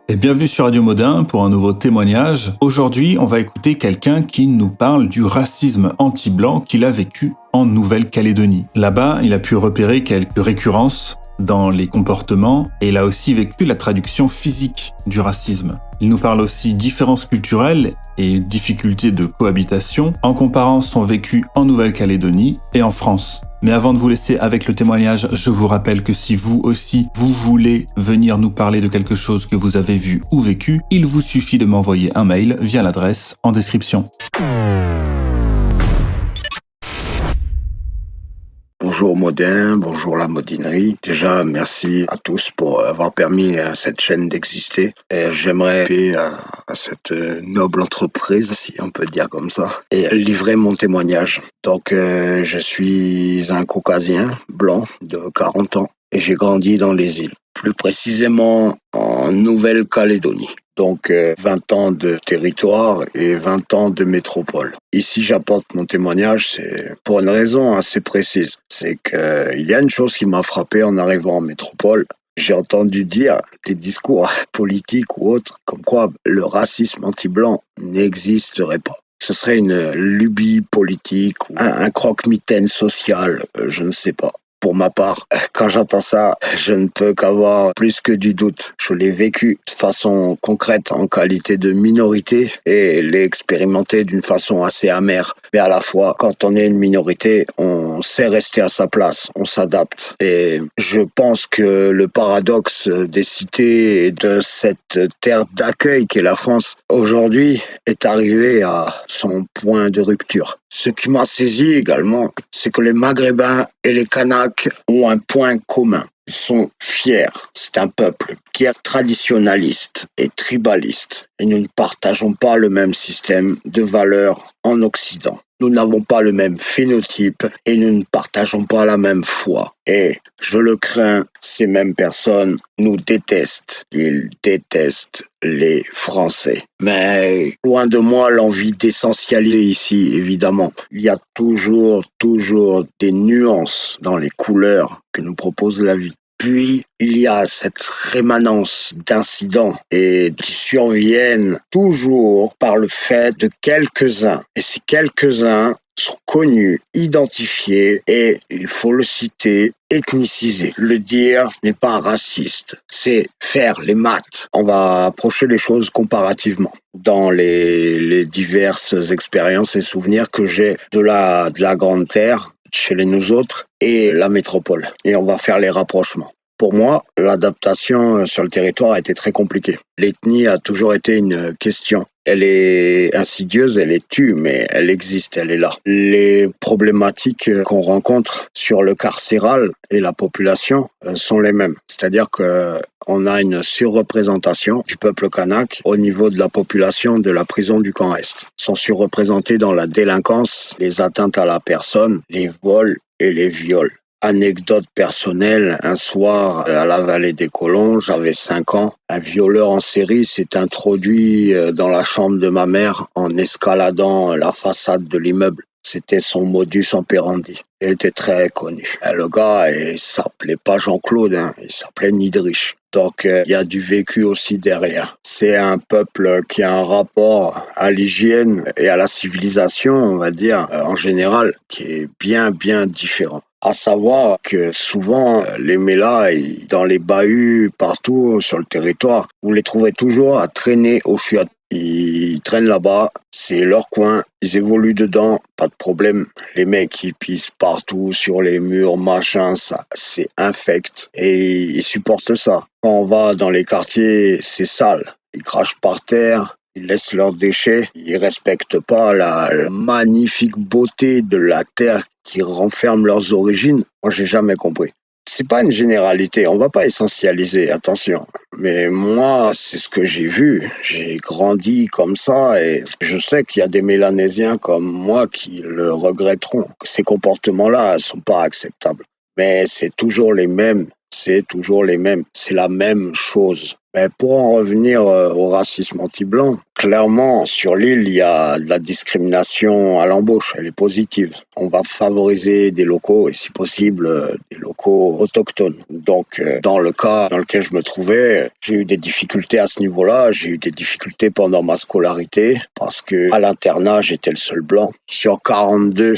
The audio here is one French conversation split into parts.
Et bienvenue sur Radio Modin pour un nouveau témoignage. Aujourd'hui, on va écouter quelqu'un qui nous parle du racisme anti-blanc qu'il a vécu en Nouvelle-Calédonie. Là-bas, il a pu repérer quelques récurrences dans les comportements et il a aussi vécu la traduction physique du racisme. Il nous parle aussi différences culturelles et difficultés de cohabitation en comparant son vécu en Nouvelle-Calédonie et en France. Mais avant de vous laisser avec le témoignage, je vous rappelle que si vous aussi, vous voulez venir nous parler de quelque chose que vous avez vu ou vécu, il vous suffit de m'envoyer un mail via l'adresse en description. Bonjour Modin, bonjour la Modinerie. Déjà, merci à tous pour avoir permis à cette chaîne d'exister. Et j'aimerais aider à cette noble entreprise, si on peut dire comme ça, et livrer mon témoignage. Donc, je suis un caucasien blanc de 40 ans et j'ai grandi dans les îles, plus précisément en Nouvelle-Calédonie. Donc 20 ans de territoire et 20 ans de métropole. Ici, j'apporte mon témoignage, c'est pour une raison assez précise. C'est qu'il y a une chose qui m'a frappé en arrivant en métropole. J'ai entendu dire des discours politiques ou autres, comme quoi le racisme anti-blanc n'existerait pas. Ce serait une lubie politique ou un croque-mitaine social, je ne sais pas. Pour ma part, quand j'entends ça, je ne peux qu'avoir plus que du doute. Je l'ai vécu de façon concrète en qualité de minorité et l'ai expérimenté d'une façon assez amère. Mais à la fois, quand on est une minorité, on sait rester à sa place, on s'adapte. Et je pense que le paradoxe des cités et de cette terre d'accueil qu'est la France, aujourd'hui, est arrivé à son point de rupture. Ce qui m'a saisi également, c'est que les Maghrébins et les Kanaks ont un point commun. Ils sont fiers. C'est un peuple qui est traditionnaliste et tribaliste. Et nous ne partageons pas le même système de valeurs en Occident. Nous n'avons pas le même phénotype et nous ne partageons pas la même foi. Et je le crains, ces mêmes personnes nous détestent. Ils détestent les Français. Mais loin de moi l'envie d'essentialiser ici, évidemment. Il y a toujours des nuances dans les couleurs que nous propose la vie. Puis, il y a cette rémanence d'incidents et qui surviennent toujours par le fait de quelques-uns. Et ces quelques-uns sont connus, identifiés et, il faut le citer, ethnicisés. Le dire n'est pas raciste, c'est faire les maths. On va approcher les choses comparativement dans les diverses expériences et souvenirs que j'ai de la Grande Terre, chez nous autres, et la métropole. Et on va faire les rapprochements. Pour moi, l'adaptation sur le territoire a été très compliquée. L'ethnie a toujours été une question. Elle est insidieuse, elle est tue, mais elle existe, elle est là. Les problématiques qu'on rencontre sur le carcéral et la population sont les mêmes. C'est-à-dire qu'on a une surreprésentation du peuple kanak au niveau de la population de la prison du camp Est. Ils sont surreprésentés dans la délinquance, les atteintes à la personne, les vols et les viols. Anecdote personnelle, un soir à la vallée des Colons, j'avais 5 ans, un violeur en série s'est introduit dans la chambre de ma mère en escaladant la façade de l'immeuble. C'était son modus operandi. Il était très connu. Le gars, il s'appelait pas Jean-Claude, il s'appelait Niedrich. Donc, il y a du vécu aussi derrière. C'est un peuple qui a un rapport à l'hygiène et à la civilisation, on va dire, en général, qui est bien différent. À savoir que souvent, les mélas, dans les bahuts, partout sur le territoire, vous les trouverez toujours à traîner aux chiottes. Ils traînent là-bas, c'est leur coin, ils évoluent dedans, pas de problème. Les mecs, ils pissent partout, sur les murs, machin, ça, c'est infect. Et ils supportent ça. Quand on va dans les quartiers, c'est sale. Ils crachent par terre, ils laissent leurs déchets, ils respectent pas la magnifique beauté de la terre qui renferme leurs origines. Moi, j'ai jamais compris. C'est pas une généralité, on va pas essentialiser, attention. Mais moi, c'est ce que j'ai vu. J'ai grandi comme ça et je sais qu'il y a des Mélanésiens comme moi qui le regretteront. Ces comportements-là sont pas acceptables. Mais c'est toujours les mêmes. C'est la même chose. Mais pour en revenir au racisme anti-blanc, Clairement, sur l'île, il y a de la discrimination à l'embauche, elle est positive. On va favoriser des locaux et si possible des locaux autochtones. Donc dans le cas dans lequel je me trouvais, j'ai eu des difficultés à ce niveau-là, j'ai eu des difficultés pendant ma scolarité parce que à l'internat, j'étais le seul blanc. Sur 42,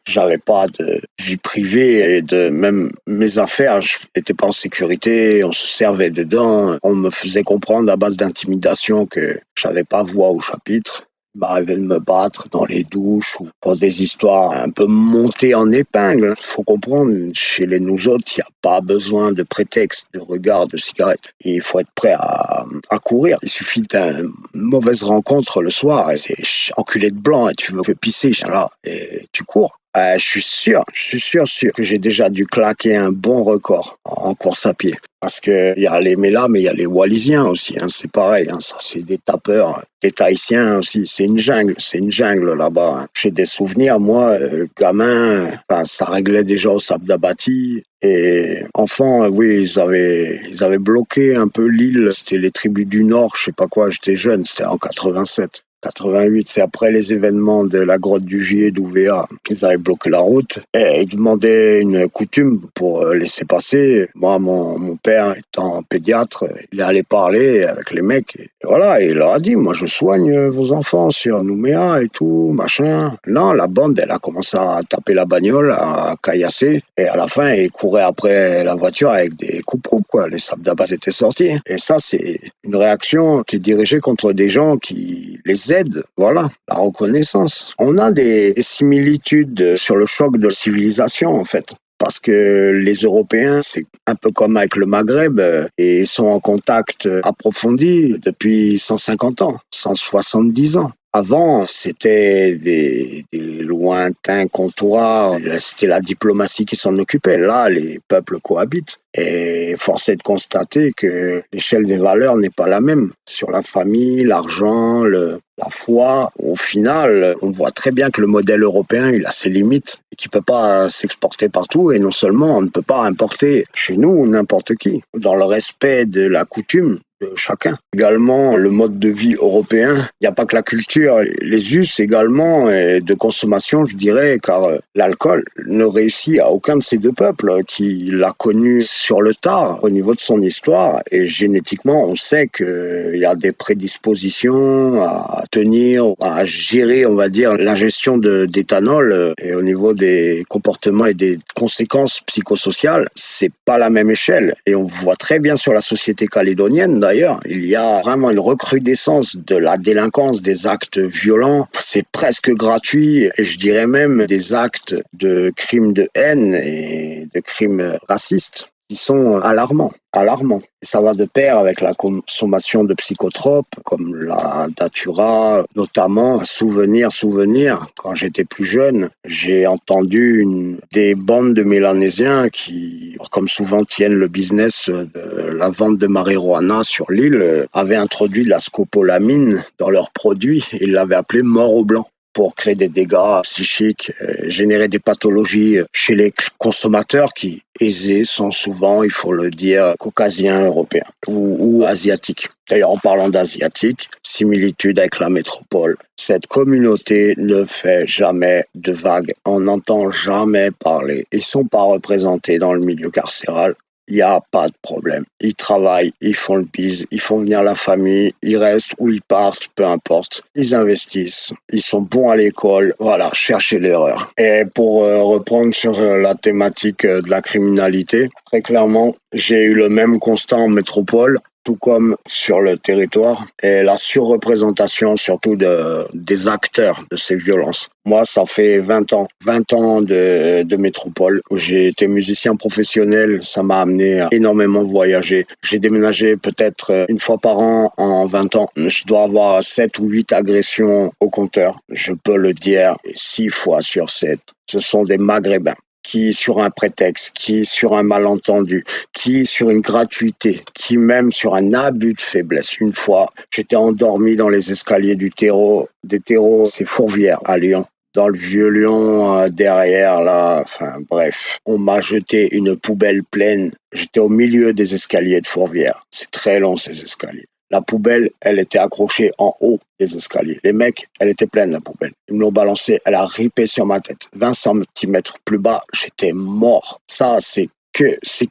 j'avais pas de vie privée et de même mes affaires, je n'étais pas en sécurité, on se servait dedans, on me faisait comprendre à base d'intimidation que j'avais pas voix au chapitre. Il m'arrivait de me battre dans les douches ou pour des histoires un peu montées en épingle. Faut comprendre, chez les nous autres, il n'y a pas besoin de prétexte, de regard, de cigarette. Et il faut être prêt à courir. Il suffit d'une mauvaise rencontre le soir et c'est enculé de blanc et tu me fais pisser là et tu cours. Je suis sûr que j'ai déjà dû claquer un bon record en course à pied. Parce que il y a les Mélas, mais il y a les Wallisiens aussi, hein, c'est pareil, hein, ça c'est des tapeurs. Les Tahitiens aussi, c'est une jungle là-bas. Hein. J'ai des souvenirs, moi, gamin, ça réglait déjà au Sable d'Abati. Et enfant, oui, ils avaient bloqué un peu l'île. C'était les tribus du Nord, je sais pas quoi, j'étais jeune, c'était en 87. 88, c'est après les événements de la grotte du Gier d'Ouvéa. Ils avaient bloqué la route et ils demandaient une coutume pour laisser passer. Moi, mon père étant pédiatre, il est allé parler avec les mecs. Et voilà, et il leur a dit, moi, je soigne vos enfants sur Nouméa et tout, machin. Non, la bande, elle a commencé à taper la bagnole, à caillasser. Et à la fin, ils couraient après la voiture avec des coupes-coupes, quoi. Les sables d'abat étaient sortis. Et ça, c'est une réaction qui est dirigée contre des gens qui les aident. Voilà, la reconnaissance. On a des similitudes sur le choc de civilisation, en fait. Parce que les Européens, c'est un peu comme avec le Maghreb, et ils sont en contact approfondi depuis 150 ans, 170 ans. Avant, c'était des lointains comptoirs, c'était la diplomatie qui s'en occupait. Là, les peuples cohabitent. Et force est de constater que l'échelle des valeurs n'est pas la même. Sur la famille, l'argent, la foi, au final, on voit très bien que le modèle européen, il a ses limites et qu'il ne peut pas s'exporter partout. Et non seulement, on ne peut pas importer chez nous n'importe qui. Dans le respect de la coutume, chacun. Également, le mode de vie européen, il n'y a pas que la culture, les us également de consommation, je dirais, car l'alcool ne réussit à aucun de ces deux peuples qui l'a connu sur le tard au niveau de son histoire et génétiquement, on sait qu'il y a des prédispositions à tenir, à gérer, on va dire, l'ingestion d'éthanol et au niveau des comportements et des conséquences psychosociales, c'est pas la même échelle et on voit très bien sur la société calédonienne d'ailleurs, il y a vraiment une recrudescence de la délinquance, des actes violents, c'est presque gratuit et je dirais même des actes de crimes de haine et de crimes racistes qui sont alarmants. Et ça va de pair avec la consommation de psychotropes comme la datura, notamment souvenir. Quand j'étais plus jeune, j'ai entendu des bandes de Mélanésiens qui, comme souvent tiennent le business de la vente de marijuana sur l'île, avaient introduit de la scopolamine dans leurs produits et ils l'avaient appelé mort au blanc pour créer des dégâts psychiques, générer des pathologies chez les consommateurs qui aisés sont souvent, il faut le dire, caucasiens européens ou asiatiques. D'ailleurs, en parlant d'asiatiques, similitude avec la métropole. Cette communauté ne fait jamais de vagues. On n'entend jamais parler. Ils sont pas représentés dans le milieu carcéral. Il n'y a pas de problème. Ils travaillent, ils font le bise, ils font venir la famille, ils restent ou ils partent, peu importe. Ils investissent, ils sont bons à l'école. Voilà, cherchez l'erreur. Et pour reprendre sur la thématique de la criminalité, très clairement, j'ai eu le même constat en métropole, tout comme sur le territoire, et la surreprésentation surtout des acteurs de ces violences. Moi, ça fait 20 ans de métropole où j'ai été musicien professionnel. Ça m'a amené à énormément voyager. J'ai déménagé peut-être une fois par an en 20 ans. Je dois avoir 7 ou 8 agressions au compteur. Je peux le dire 6 fois sur 7. Ce sont des Maghrébins qui sur un prétexte, qui sur un malentendu, qui sur une gratuité, qui même sur un abus de faiblesse. Une fois, j'étais endormi dans les escaliers des terreaux, c'est Fourvière à Lyon. Dans le vieux Lyon, derrière, là, enfin bref, on m'a jeté une poubelle pleine. J'étais au milieu des escaliers de Fourvière. C'est très long ces escaliers. La poubelle, elle était accrochée en haut des escaliers. Les mecs, elle était pleine, la poubelle. Ils me l'ont balancée, elle a ripé sur ma tête. 20 centimètres plus bas, j'étais mort. Ça, c'est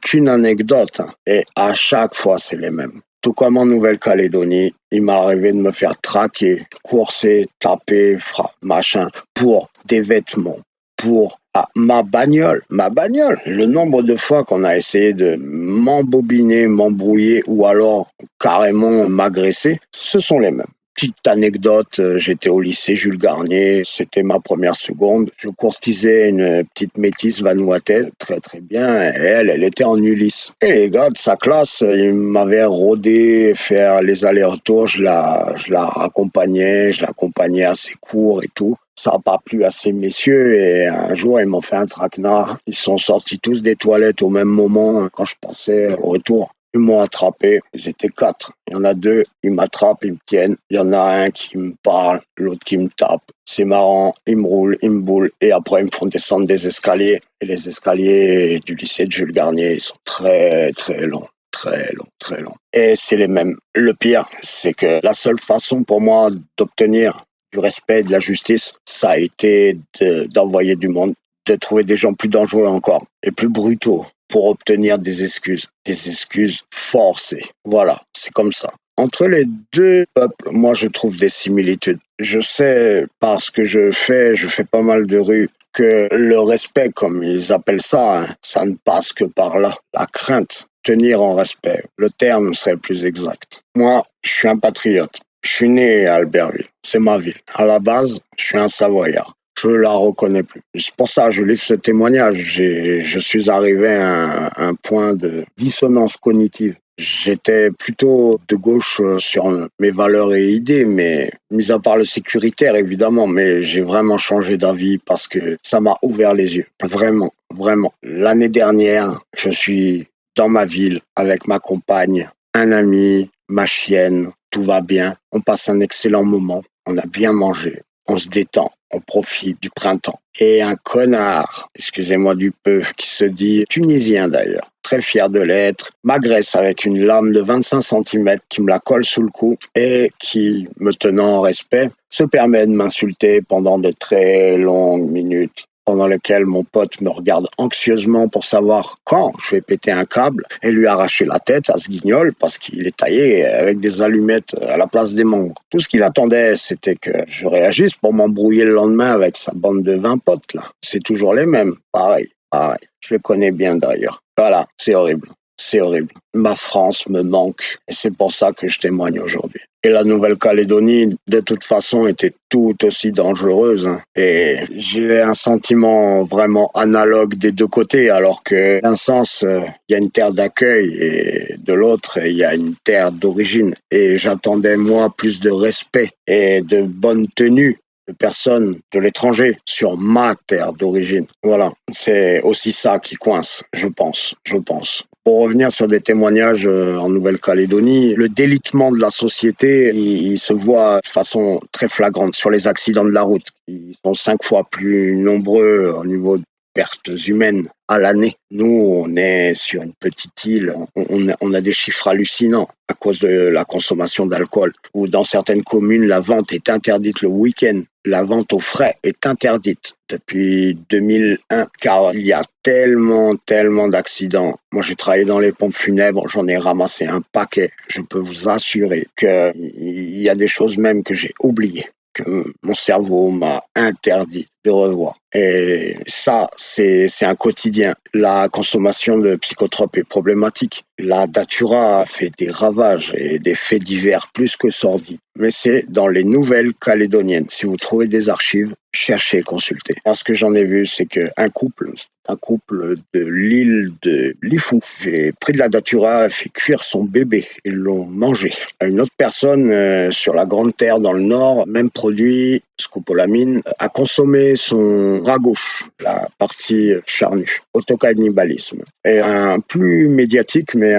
qu'une anecdote, hein. Et à chaque fois, c'est les mêmes. Tout comme en Nouvelle-Calédonie, il m'est arrivé de me faire traquer, courser, taper, machin, pour des vêtements, pour ma bagnole. Le nombre de fois qu'on a essayé de m'embobiner, m'embrouiller ou alors carrément m'agresser, ce sont les mêmes. Petite anecdote, j'étais au lycée Jules Garnier, c'était ma première seconde. Je courtisais une petite métisse vanuataise, très très bien, et elle était en Ulysse. Et les gars de sa classe, ils m'avaient rôdé, faire les allers-retours, je la l'accompagnais à ses cours et tout. Ça n'a pas plu à ces messieurs et un jour ils m'ont fait un traquenard. Ils sont sortis tous des toilettes au même moment quand je passais au retour. Ils m'ont attrapé, ils étaient 4. Il y en a 2, ils m'attrapent, ils me tiennent. Il y en a un qui me parle, l'autre qui me tape. C'est marrant, ils me roulent, ils me boulent et après ils me font descendre des escaliers. Et les escaliers du lycée de Jules Garnier, ils sont très très longs. Très long, très long. Et c'est les mêmes. Le pire, c'est que la seule façon pour moi d'obtenir du respect et de la justice, ça a été d'envoyer du monde, de trouver des gens plus dangereux encore et plus brutaux pour obtenir des excuses forcées. Voilà, c'est comme ça. Entre les deux peuples, moi je trouve des similitudes. Je sais parce que je fais pas mal de rues, que le respect, comme ils appellent ça, hein, ça ne passe que par là. La crainte, tenir en respect, le terme serait plus exact. Moi, je suis un patriote. Je suis né à Albertville, c'est ma ville. À la base, je suis un Savoyard. Je la reconnais plus. C'est pour ça que je livre ce témoignage. Je suis arrivé à un point de dissonance cognitive. J'étais plutôt de gauche sur mes valeurs et idées, mais mis à part le sécuritaire évidemment, mais j'ai vraiment changé d'avis parce que ça m'a ouvert les yeux. Vraiment, vraiment. L'année dernière, je suis dans ma ville avec ma compagne, un ami, ma chienne, tout va bien. On passe un excellent moment. On a bien mangé. On se détend. On profite du printemps. Et un connard, excusez-moi du peu, qui se dit tunisien d'ailleurs, très fier de l'être, m'agresse avec une lame de 25 centimètres qui me la colle sous le cou et qui, me tenant en respect, se permet de m'insulter pendant de très longues minutes, pendant lesquelles mon pote me regarde anxieusement pour savoir quand je vais péter un câble et lui arracher la tête à ce guignol parce qu'il est taillé avec des allumettes à la place des membres. Tout ce qu'il attendait, c'était que je réagisse pour m'embrouiller le lendemain avec sa bande de 20 potes, là. C'est toujours les mêmes. Pareil. Je le connais bien d'ailleurs. Voilà, c'est horrible. C'est horrible. Ma France me manque et c'est pour ça que je témoigne aujourd'hui. Et la Nouvelle-Calédonie, de toute façon, était tout aussi dangereuse, hein. Et j'ai un sentiment vraiment analogue des deux côtés, alors que d'un sens, il y a une terre d'accueil et de l'autre, il y a une terre d'origine. Et j'attendais, moi, plus de respect et de bonne tenue de personnes de l'étranger sur ma terre d'origine. Voilà, c'est aussi ça qui coince, je pense. Pour revenir sur des témoignages en Nouvelle-Calédonie, le délitement de la société, il se voit de façon très flagrante sur les accidents de la route. Ils sont 5 fois plus nombreux au niveau de pertes humaines à l'année. Nous, on est sur une petite île, on a des chiffres hallucinants à cause de la consommation d'alcool, où dans certaines communes, la vente est interdite le week-end. La vente aux frais est interdite depuis 2001, car il y a tellement d'accidents. Moi, j'ai travaillé dans les pompes funèbres, j'en ai ramassé un paquet. Je peux vous assurer qu'il y a des choses même que j'ai oubliées, que mon cerveau m'a interdit de revoir. Et ça, c'est un quotidien. La consommation de psychotropes est problématique. La datura fait des ravages et des faits divers plus que sordides. Mais c'est dans les nouvelles calédoniennes. Si vous trouvez des archives, cherchez et consultez. Parce que j'en ai vu, c'est qu'un couple de l'île de Lifou fait pris de la datura, fait cuire son bébé. Ils l'ont mangé. Une autre personne sur la Grande Terre dans le Nord, même produit, scopolamine, a consommé son bras gauche, la partie charnue. Autocannibalisme. Et un plus médiatique, mais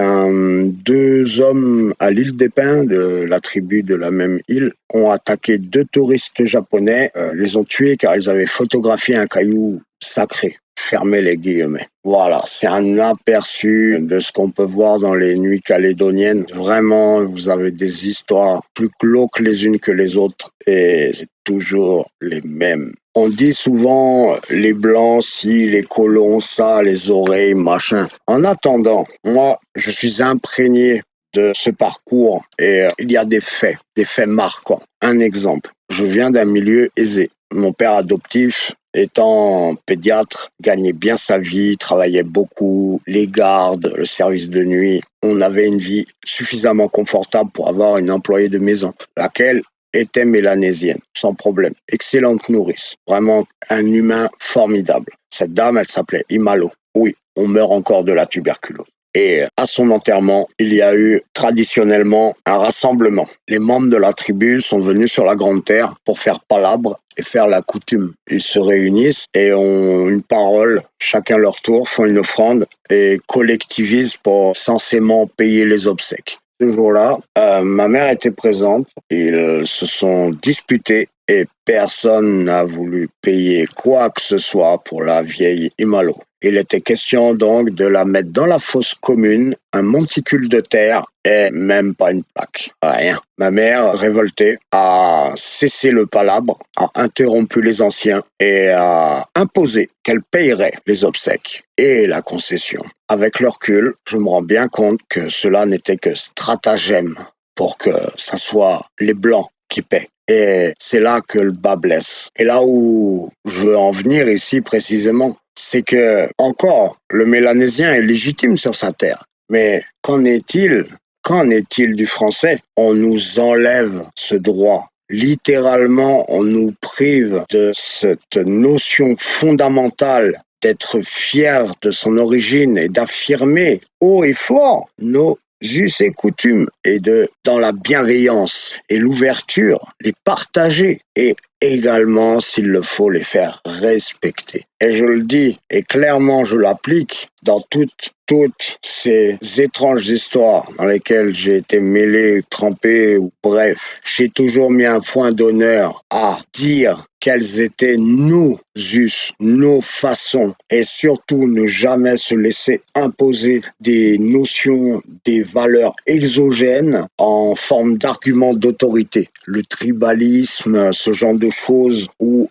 deux hommes à l'île des Pins, de la tribu de la même île, ont attaqué 2 touristes japonais, les ont tués car ils avaient photographié un caillou sacré. fermez les guillemets. Voilà, c'est un aperçu de ce qu'on peut voir dans les nuits calédoniennes. Vraiment, vous avez des histoires plus glauques les unes que les autres et c'est toujours les mêmes. On dit souvent les blancs, si, les colons, ça, les oreilles, machin. En attendant, moi, je suis imprégné de ce parcours et il y a des faits marquants. Un exemple, je viens d'un milieu aisé. Mon père adoptif, étant pédiatre, gagnait bien sa vie, travaillait beaucoup, les gardes, le service de nuit. On avait une vie suffisamment confortable pour avoir une employée de maison, laquelle était mélanésienne, sans problème. Excellente nourrice, vraiment un humain formidable. Cette dame, elle s'appelait Imalo. Oui, on meurt encore de la tuberculose. Et à son enterrement, il y a eu traditionnellement un rassemblement. Les membres de la tribu sont venus sur la Grande Terre pour faire palabre et faire la coutume. Ils se réunissent et ont une parole, chacun leur tour, font une offrande et collectivisent pour censément payer les obsèques. Ce jour-là, ma mère était présente, ils se sont disputés et personne n'a voulu payer quoi que ce soit pour la vieille Imalo. Il était question donc de la mettre dans la fosse commune, un monticule de terre et même pas une plaque. Rien. Ma mère, révoltée, a cessé le palabre, a interrompu les anciens et a imposé qu'elle payerait les obsèques et la concession. Avec le recul, je me rends bien compte que cela n'était que stratagème pour que ça soit les Blancs qui paient. Et c'est là que le bas blesse. Et là où je veux en venir ici précisément, c'est que, encore, le Mélanésien est légitime sur sa terre. Mais qu'en est-il du français? On nous enlève ce droit. Littéralement, on nous prive de cette notion fondamentale d'être fier de son origine et d'affirmer haut et fort nos us et coutumes et dans la bienveillance et l'ouverture, les partager et également, s'il le faut, les faire respecter. Et je le dis, et clairement je l'applique dans toutes ces étranges histoires dans lesquelles j'ai été mêlé, trempé, ou bref, j'ai toujours mis un point d'honneur à dire quelles étaient nos us, nos façons, et surtout ne jamais se laisser imposer des notions, des valeurs exogènes en forme d'argument d'autorité. Le tribalisme, ce genre de choses où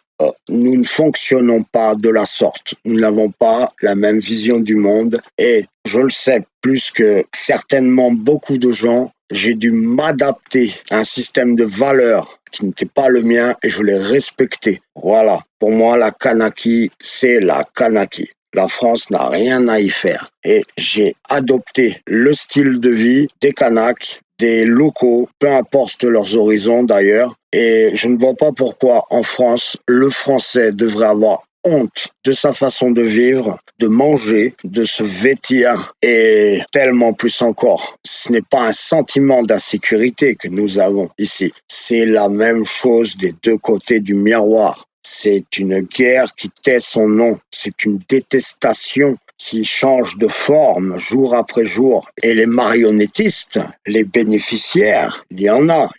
nous ne fonctionnons pas de la sorte. Nous n'avons pas la même vision du monde et je le sais plus que certainement beaucoup de gens, j'ai dû m'adapter à un système de valeurs qui n'était pas le mien et je l'ai respecté. Voilà, pour moi la Kanaki, c'est la Kanaki. La France n'a rien à y faire. Et j'ai adopté le style de vie des Kanaks, des locaux, peu importe leurs horizons d'ailleurs. Et je ne vois pas pourquoi en France, le français devrait avoir honte de sa façon de vivre, de manger, de se vêtir et tellement plus encore. Ce n'est pas un sentiment d'insécurité que nous avons ici. C'est la même chose des deux côtés du miroir. C'est une guerre qui tait son nom. C'est une détestation qui change de forme jour après jour. Et les marionnettistes, les bénéficiaires, il y en a,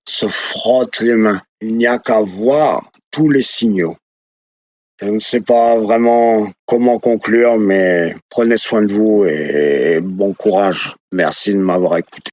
se frottent les mains. Il n'y a qu'à voir tous les signaux. Je ne sais pas vraiment comment conclure, mais prenez soin de vous et bon courage. Merci de m'avoir écouté.